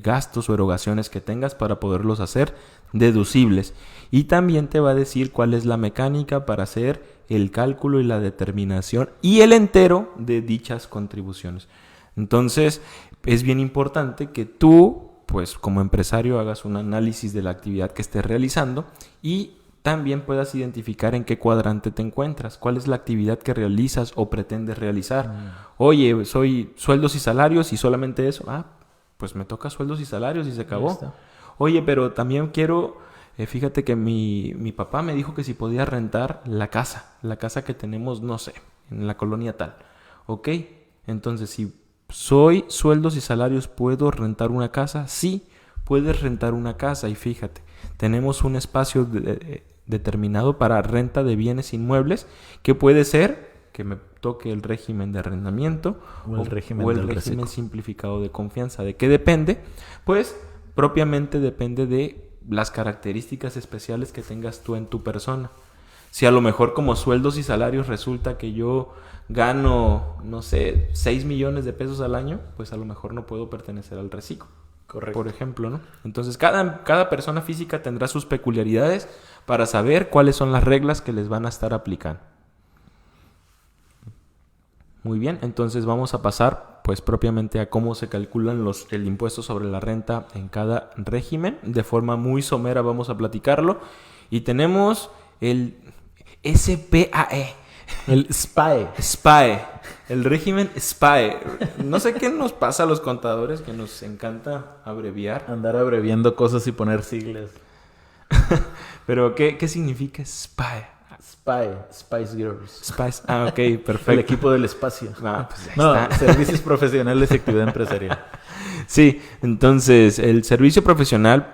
gastos o erogaciones que tengas para poderlos hacer deducibles. Y también te va a decir cuál es la mecánica para hacer el cálculo y la determinación y el entero de dichas contribuciones. Entonces, es bien importante que tú, pues como empresario, hagas un análisis de la actividad que estés realizando y también puedas identificar en qué cuadrante te encuentras, cuál es la actividad que realizas o pretendes realizar. Oye, soy sueldos y salarios y solamente eso. Pues me toca sueldos y salarios y se acabó. Oye, pero también quiero, fíjate que mi papá me dijo que si podía rentar la casa que tenemos, no sé, en la colonia tal. Ok, entonces si soy sueldos y salarios, ¿puedo rentar una casa? Sí, puedes rentar una casa y fíjate, tenemos un espacio determinado para renta de bienes inmuebles que puede ser que me toque el régimen de arrendamiento o el régimen simplificado de confianza. ¿De qué depende? Pues propiamente depende de las características especiales que tengas tú en tu persona. Si a lo mejor como sueldos y salarios resulta que yo gano, no sé, 6 millones de pesos al año, pues a lo mejor no puedo pertenecer al reciclo. Correcto. Por ejemplo, ¿no? Entonces cada persona física tendrá sus peculiaridades para saber cuáles son las reglas que les van a estar aplicando. Muy bien, entonces vamos a pasar pues propiamente a cómo se calculan el impuesto sobre la renta en cada régimen. De forma muy somera vamos a platicarlo. Y tenemos el SPAE. El SPAE. SPAE. El régimen SPAE. No sé qué nos pasa a los contadores que nos encanta abreviar. Andar abreviando cosas y poner siglas. Pero, ¿qué significa SPAE? SPAE, Spice Girls. Spice. Ah, ok, perfecto. El equipo del espacio. Ah, pues ahí No, está. Servicios Profesionales y Actividad Empresarial. Sí, entonces el servicio profesional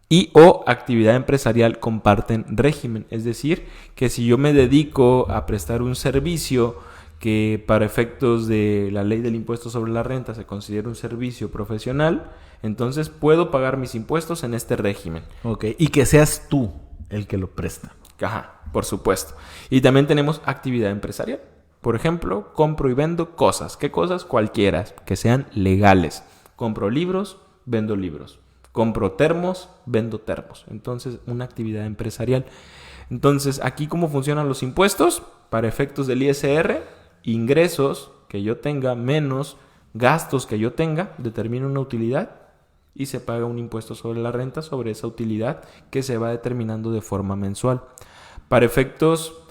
y o actividad empresarial comparten régimen. Es decir, que si yo me dedico a prestar un servicio que para efectos de la ley del impuesto sobre la renta se considera un servicio profesional, entonces puedo pagar mis impuestos en este régimen. Ok, y que seas tú el que lo presta. Ajá, por supuesto. Y también tenemos actividad empresarial. Por ejemplo, compro y vendo cosas. ¿Qué cosas? Cualquiera, que sean legales. Compro libros, vendo libros. Compro termos, vendo termos. Entonces, una actividad empresarial. Entonces, aquí ¿cómo funcionan los impuestos? Para efectos del ISR, ingresos que yo tenga menos gastos que yo tenga, determina una utilidad y se paga un impuesto sobre la renta sobre esa utilidad que se va determinando de forma mensual. Para efectos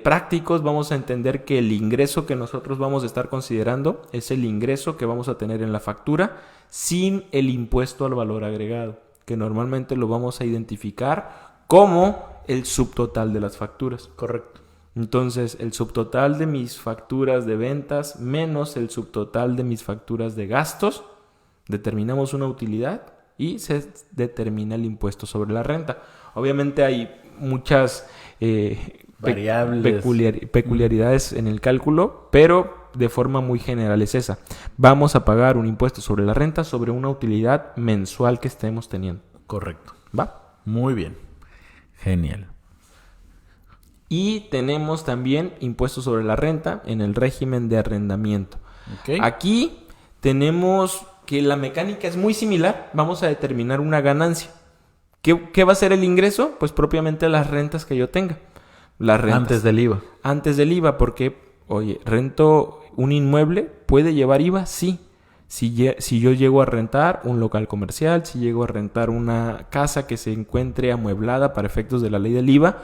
prácticos vamos a entender que el ingreso que nosotros vamos a estar considerando es el ingreso que vamos a tener en la factura sin el impuesto al valor agregado, que normalmente lo vamos a identificar como el subtotal de las facturas. Correcto. Entonces, el subtotal de mis facturas de ventas menos el subtotal de mis facturas de gastos, determinamos una utilidad y se determina el impuesto sobre la renta. Obviamente hay muchas variables, peculiaridades en el cálculo, pero de forma muy general es esa. Vamos a pagar un impuesto sobre la renta sobre una utilidad mensual que estemos teniendo. Correcto. ¿Va? Muy bien. Genial. Y tenemos también impuestos sobre la renta en el régimen de arrendamiento. Okay. Aquí tenemos que la mecánica es muy similar. Vamos a determinar una ganancia. ¿Qué va a ser el ingreso? Pues propiamente las rentas que yo tenga. Las rentas. Antes del IVA. Antes del IVA, porque, oye, rento un inmueble, ¿puede llevar IVA? Sí. Si yo llego a rentar un local comercial, si llego a rentar una casa que se encuentre amueblada para efectos de la ley del IVA,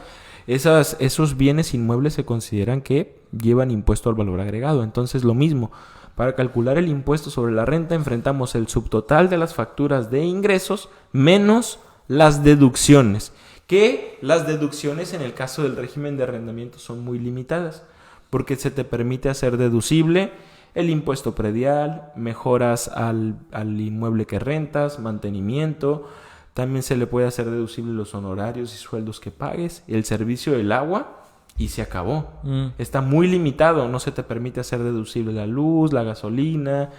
esos bienes inmuebles se consideran que llevan impuesto al valor agregado. Entonces, lo mismo. Para calcular el impuesto sobre la renta, enfrentamos el subtotal de las facturas de ingresos menos las deducciones. Que las deducciones en el caso del régimen de arrendamiento son muy limitadas, porque se te permite hacer deducible el impuesto predial, mejoras al inmueble que rentas, mantenimiento. También se le puede hacer deducible los honorarios y sueldos que pagues, el servicio del agua y se acabó. Está muy limitado, no se te permite hacer deducible la luz, la gasolina,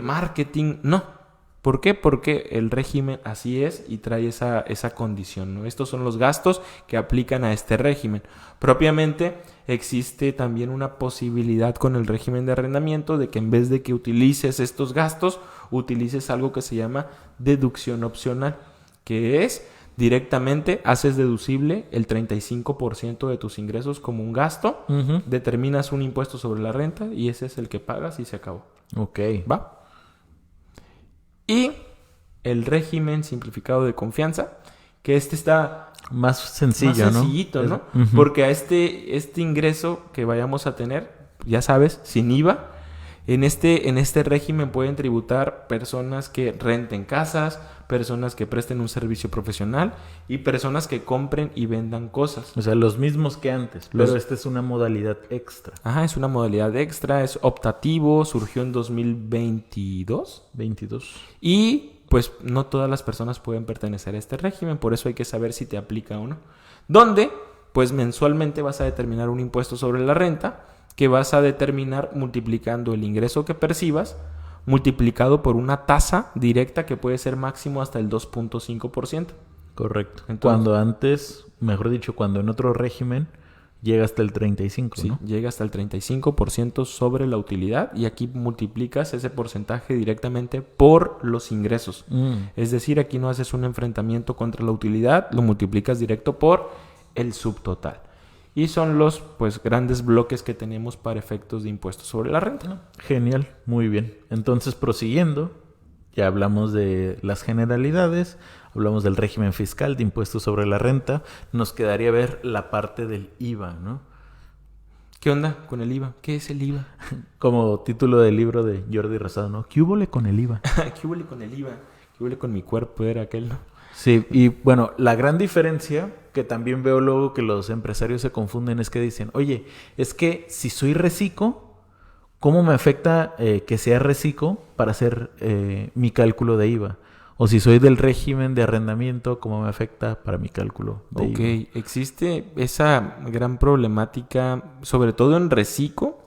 marketing, no. ¿Por qué? Porque el régimen así es y trae esa condición, ¿no? Estos son los gastos que aplican a este régimen. Propiamente existe también una posibilidad con el régimen de arrendamiento de que en vez de que utilices estos gastos, utilices algo que se llama deducción opcional, que es directamente haces deducible el 35% de tus ingresos como un gasto, determinas un impuesto sobre la renta y ese es el que pagas y se acabó. Ok. ¿Va? Y el régimen simplificado de confianza, que está más sencillo, más sencillito, ¿no? Porque a este ingreso que vayamos a tener, ya sabes, sin IVA, en este régimen pueden tributar personas que renten casas, personas que presten un servicio profesional y personas que compren y vendan cosas. O sea, los mismos que antes, pero esta es una modalidad extra. Ajá, es una modalidad extra, es optativo, surgió en 2022. 22. Y pues no todas las personas pueden pertenecer a este régimen, por eso hay que saber si te aplica o no. Donde, pues mensualmente vas a determinar un impuesto sobre la renta que vas a determinar multiplicando el ingreso que percibas multiplicado por una tasa directa que puede ser máximo hasta el 2.5%. Correcto. Entonces, cuando antes, mejor dicho, cuando en otro régimen llega hasta el 35%, sí, ¿no? Llega hasta el 35% sobre la utilidad y aquí multiplicas ese porcentaje directamente por los ingresos. Es decir, aquí no haces un enfrentamiento contra la utilidad, lo multiplicas directo por el subtotal. y son los pues grandes bloques que tenemos para efectos de impuestos sobre la renta. Genial, muy bien. Entonces, prosiguiendo, ya hablamos de las generalidades, hablamos del régimen fiscal de impuestos sobre la renta, nos quedaría ver la parte del IVA, ¿no? ¿Qué onda con el IVA? ¿Qué es el IVA? Como título del libro de Jordi Rosado, ¿no? ¿Qué húbole con el IVA? ¿Qué huele con el IVA? ¿Qué huele con mi cuerpo? Era aquel, ¿no? Sí, y bueno, la gran diferencia que también veo luego que los empresarios se confunden es que dicen, oye, es que si soy reciclo, ¿cómo me afecta que sea reciclo para hacer mi cálculo de IVA? O si soy del régimen de arrendamiento, ¿cómo me afecta para mi cálculo de IVA? Ok, existe esa gran problemática, sobre todo en reciclo,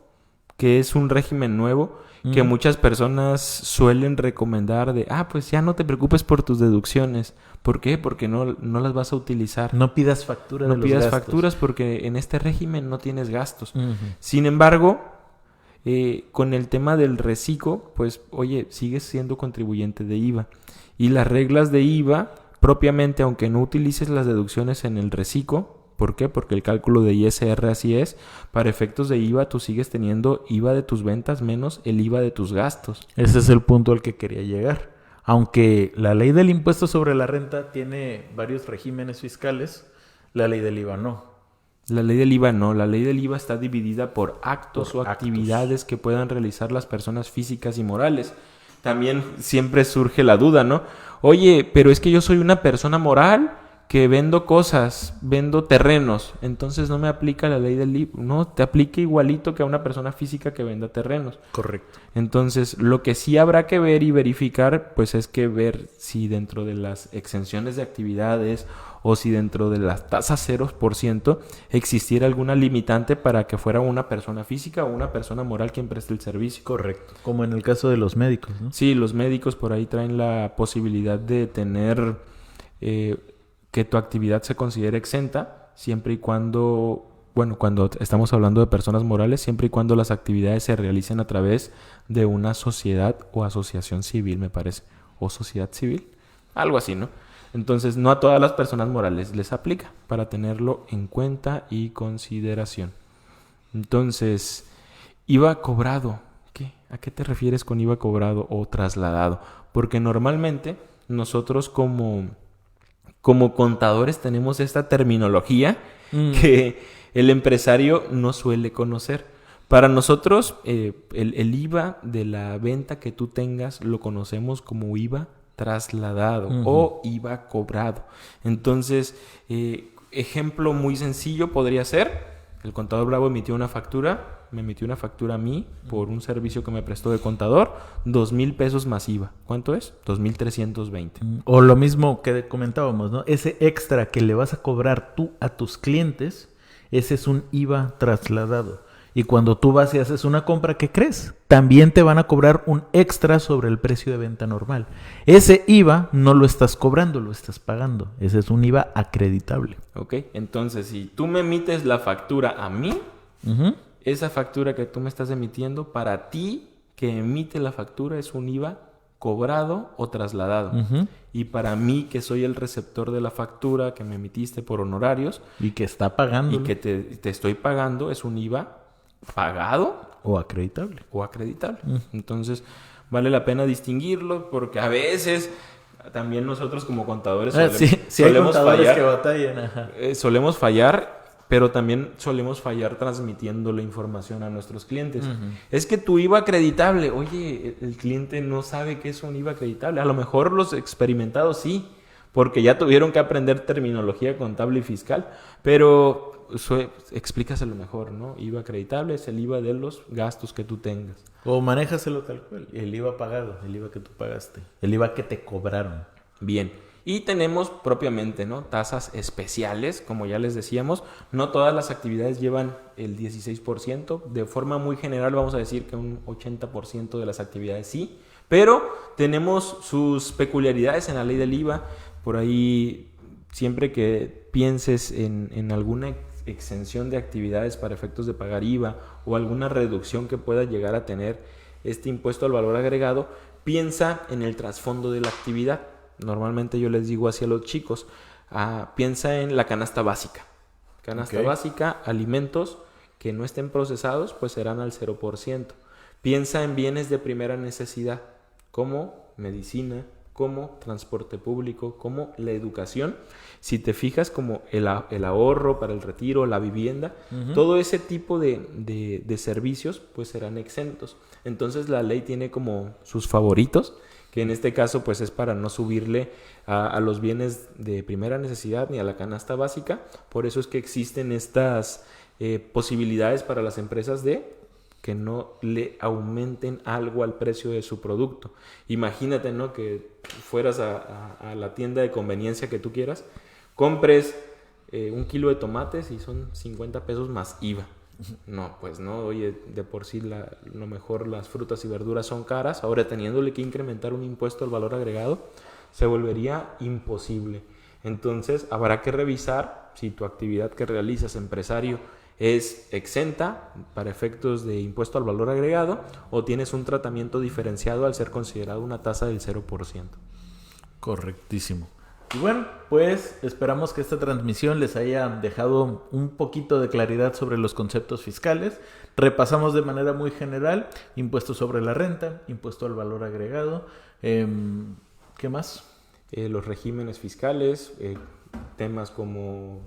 que es un régimen nuevo que muchas personas suelen recomendar de, pues ya no te preocupes por tus deducciones. ¿Por qué? Porque no las vas a utilizar. No pidas factura de los gastos. No pidas facturas porque en este régimen no tienes gastos. Uh-huh. Sin embargo, con el tema del reciclo, pues, oye, sigues siendo contribuyente de IVA. Y las reglas de IVA, propiamente, aunque no utilices las deducciones en el reciclo, ¿por qué? Porque el cálculo de ISR así es. Para efectos de IVA, tú sigues teniendo IVA de tus ventas menos el IVA de tus gastos. Ese es el punto al que quería llegar. Aunque la ley del impuesto sobre la renta tiene varios regímenes fiscales, la ley del IVA no. La ley del IVA no. La ley del IVA está dividida por actos o actividades que puedan realizar las personas físicas y morales. También siempre surge la duda, ¿no? Oye, pero es que yo soy una persona moral que vendo cosas, vendo terrenos, entonces no me aplica la ley del IVA. No, te aplica igualito que a una persona física que venda terrenos. Correcto. Entonces, lo que sí habrá que ver y verificar, pues es que ver si dentro de las exenciones de actividades o si dentro de las tasas 0% existiera alguna limitante para que fuera una persona física o una persona moral quien preste el servicio. Correcto. Como en el caso de los médicos, ¿no? Sí, los médicos por ahí traen la posibilidad de tener que tu actividad se considere exenta, siempre y cuando, bueno, cuando estamos hablando de personas morales, siempre y cuando las actividades se realicen a través de una sociedad o asociación civil, me parece, o sociedad civil, algo así, ¿no? Entonces, no a todas las personas morales les aplica, para tenerlo en cuenta y consideración. Entonces, IVA cobrado, ¿qué? ¿A qué te refieres con IVA cobrado o trasladado? Porque normalmente nosotros como contadores tenemos esta terminología que el empresario no suele conocer. Para nosotros, el IVA de la venta que tú tengas lo conocemos como IVA trasladado o IVA cobrado. Entonces, ejemplo muy sencillo podría ser, el contador Bravo emitió una factura, me emitió una factura a mí por un servicio que me prestó de contador, 2,000 pesos más IVA. ¿Cuánto es? 2,320. O lo mismo que comentábamos, ¿no? Ese extra que le vas a cobrar tú a tus clientes, ese es un IVA trasladado. Y cuando tú vas y haces una compra, ¿qué crees? También te van a cobrar un extra sobre el precio de venta normal. Ese IVA no lo estás cobrando, lo estás pagando. Ese es un IVA acreditable. Ok, entonces si tú me emites la factura a mí, esa factura que tú me estás emitiendo, para ti que emite la factura es un IVA cobrado o trasladado. Y para mí que soy el receptor de la factura que me emitiste por honorarios. Y que está pagando. Y que te estoy pagando es un IVA pagado o acreditable. Entonces vale la pena distinguirlo porque a veces también nosotros como contadores solemos fallar, que batallan. Solemos fallar, pero también solemos fallar transmitiendo la información a nuestros clientes. Es que tu IVA acreditable, oye, el cliente no sabe qué es un IVA acreditable. A lo mejor los experimentados sí, porque ya tuvieron que aprender terminología contable y fiscal, pero explícaselo mejor, ¿no? IVA acreditable es el IVA de los gastos que tú tengas. O manéjaselo tal cual, el IVA pagado, el IVA que tú pagaste, el IVA que te cobraron. Bien, y tenemos propiamente, ¿no? Tasas especiales, como ya les decíamos. No todas las actividades llevan el 16%. De forma muy general vamos a decir que un 80% de las actividades sí. Pero tenemos sus peculiaridades en la ley del IVA. Por ahí, siempre que pienses en alguna exención de actividades para efectos de pagar IVA o alguna reducción que pueda llegar a tener este impuesto al valor agregado, piensa en el trasfondo de la actividad. Normalmente yo les digo así a los chicos, piensa en la canasta básica. Canasta básica, alimentos que no estén procesados, pues serán al 0%. Piensa en bienes de primera necesidad, como medicina, como transporte público, como la educación. Si te fijas, como el ahorro para el retiro, la vivienda, todo ese tipo de servicios pues serán exentos. Entonces la ley tiene como sus favoritos, que en este caso pues es para no subirle a los bienes de primera necesidad ni a la canasta básica. Por eso es que existen estas posibilidades para las empresas de que no le aumenten algo al precio de su producto. Imagínate, ¿no? Que fueras a la tienda de conveniencia que tú quieras, compres 1 kilo de tomates y son 50 pesos más IVA. No, pues no, oye, de por sí lo mejor las frutas y verduras son caras, ahora teniéndole que incrementar un impuesto al valor agregado, se volvería imposible. Entonces, habrá que revisar si tu actividad que realizas, empresario, es exenta para efectos de impuesto al valor agregado o tienes un tratamiento diferenciado al ser considerado una tasa del 0%. Correctísimo. Y bueno, pues esperamos que esta transmisión les haya dejado un poquito de claridad sobre los conceptos fiscales. Repasamos de manera muy general impuesto sobre la renta, impuesto al valor agregado. ¿Qué más? Los regímenes fiscales, temas como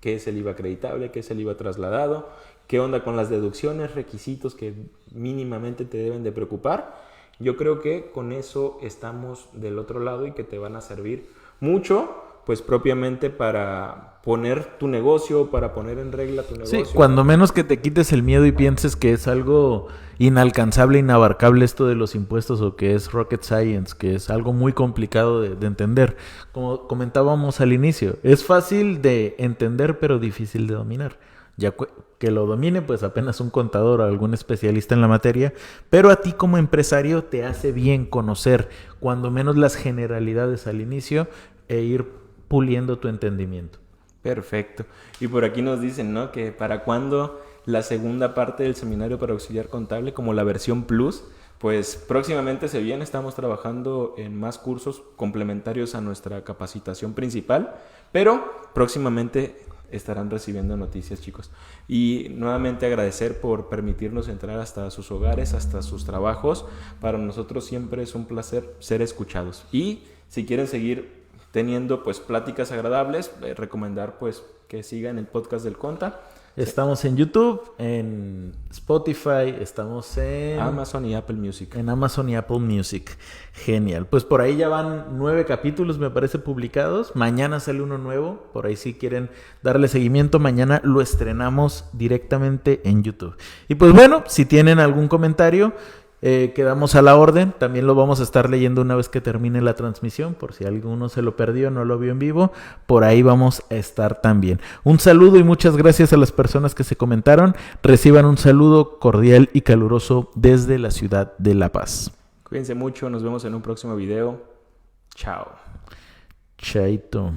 qué es el IVA acreditable, qué es el IVA trasladado, qué onda con las deducciones, requisitos que mínimamente te deben de preocupar. Yo creo que con eso estamos del otro lado y que te van a servir mucho, pues propiamente para poner tu negocio, para poner en regla tu negocio. Sí, cuando menos que te quites el miedo y pienses que es algo inalcanzable, inabarcable esto de los impuestos o que es rocket science, que es algo muy complicado de entender. Como comentábamos al inicio, es fácil de entender pero difícil de dominar. Ya que lo domine, pues apenas un contador o algún especialista en la materia, pero a ti como empresario te hace bien conocer cuando menos las generalidades al inicio e ir puliendo tu entendimiento. Perfecto. Y por aquí nos dicen, ¿no? Que para cuándo la segunda parte del seminario para auxiliar contable, como la versión Plus, pues próximamente se viene. Estamos trabajando en más cursos complementarios a nuestra capacitación principal, pero próximamente estarán recibiendo noticias, chicos. Y nuevamente agradecer por permitirnos entrar hasta sus hogares, hasta sus trabajos. Para nosotros siempre es un placer ser escuchados. Y si quieren seguir teniendo pues pláticas agradables, recomendar pues que sigan el podcast del Conta. Estamos en YouTube, en Spotify, estamos en Amazon y Apple Music. En Amazon y Apple Music. Genial. Pues por ahí ya van 9 capítulos, me parece, publicados. Mañana sale uno nuevo. Por ahí si quieren darle seguimiento, mañana lo estrenamos directamente en YouTube. Y pues bueno, si tienen algún comentario, quedamos a la orden. También lo vamos a estar leyendo una vez que termine la transmisión, por si alguno se lo perdió, no lo vio en vivo. Por ahí vamos a estar también. Un saludo y muchas gracias a las personas que se comentaron. Reciban un saludo cordial y caluroso desde la ciudad de La Paz. Cuídense mucho, nos vemos en un próximo video. Chao. Chaito.